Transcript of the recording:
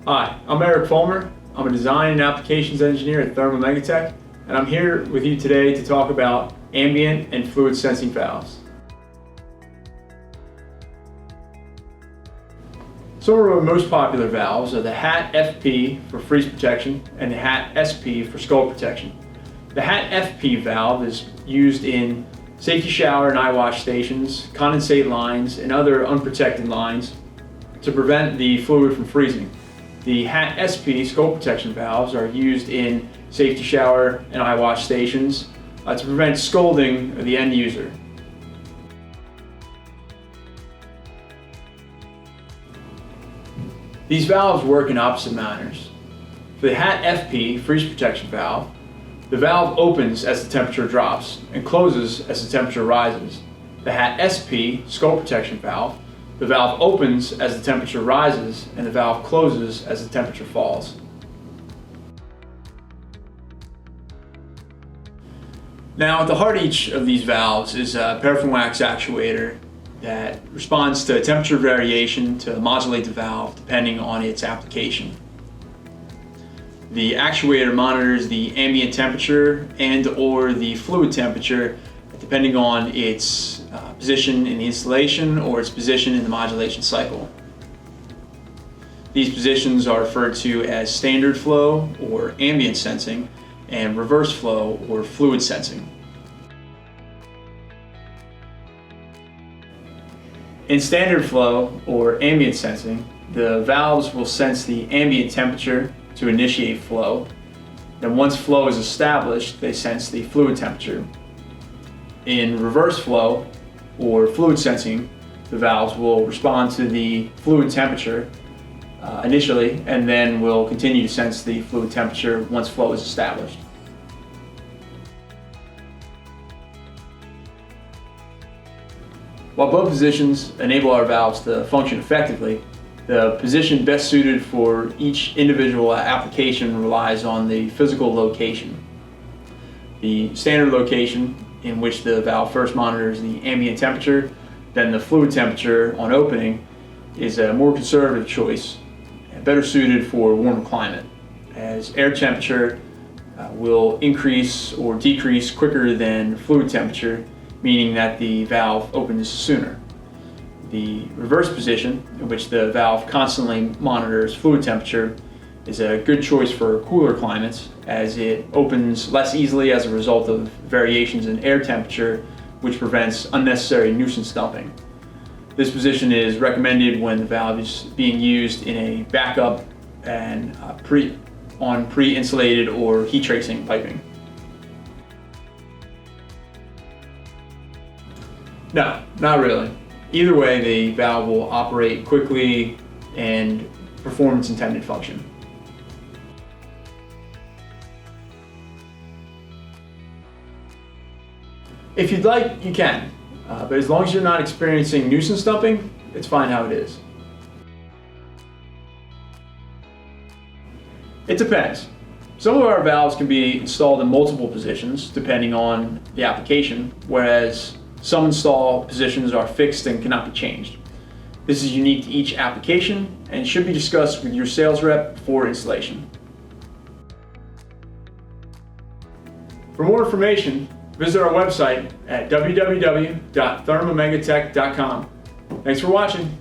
Hi, I'm Eric Fulmer. I'm a design and applications engineer at Thermo-Megatech, and I'm here with you today to talk about ambient and fluid sensing valves. Some of our most popular valves are the HAT FP for freeze protection and the HAT SP for skull protection. The HAT FP valve is used in safety shower and eye wash stations, condensate lines, and other unprotected lines to prevent the fluid from freezing. The HAT SP skull protection valves are used in safety shower and eye wash stations to prevent scalding of the end user. These valves work in opposite manners. For the HAT FP freeze protection valve, the valve opens as the temperature drops and closes as the temperature rises. The HAT SP skull protection valve, the valve opens as the temperature rises and the valve closes as the temperature falls. Now, at the heart of each of these valves is a paraffin wax actuator that responds to temperature variation to modulate the valve depending on its application. The actuator monitors the ambient temperature and/or the fluid temperature depending on its position in the installation or its position in the modulation cycle. These positions are referred to as standard flow or ambient sensing and reverse flow or fluid sensing. In standard flow or ambient sensing, the valves will sense the ambient temperature to initiate flow. Then once flow is established, they sense the fluid temperature. In reverse flow or fluid sensing, the valves will respond to the fluid temperature initially and then will continue to sense the fluid temperature once flow is established. While both positions enable our valves to function effectively, the position best suited for each individual application relies on the physical location. The standard location, in which the valve first monitors the ambient temperature, then the fluid temperature on opening, is a more conservative choice, better suited for a warmer climate, as air temperature will increase or decrease quicker than fluid temperature, meaning that the valve opens sooner. The reverse position, in which the valve constantly monitors fluid temperature, is a good choice for cooler climates, as it opens less easily as a result of variations in air temperature, which prevents unnecessary nuisance dumping. This position is recommended when the valve is being used in a backup and pre-insulated or heat tracing piping. No, not really. Either way, the valve will operate quickly and perform its intended function. If you'd like, you can, but as long as you're not experiencing nuisance dumping, it's fine how it is. It depends. Some of our valves can be installed in multiple positions depending on the application, whereas some install positions are fixed and cannot be changed. This is unique to each application and should be discussed with your sales rep before installation. For more information, visit our website at www.thermomegatech.com. Thanks for watching.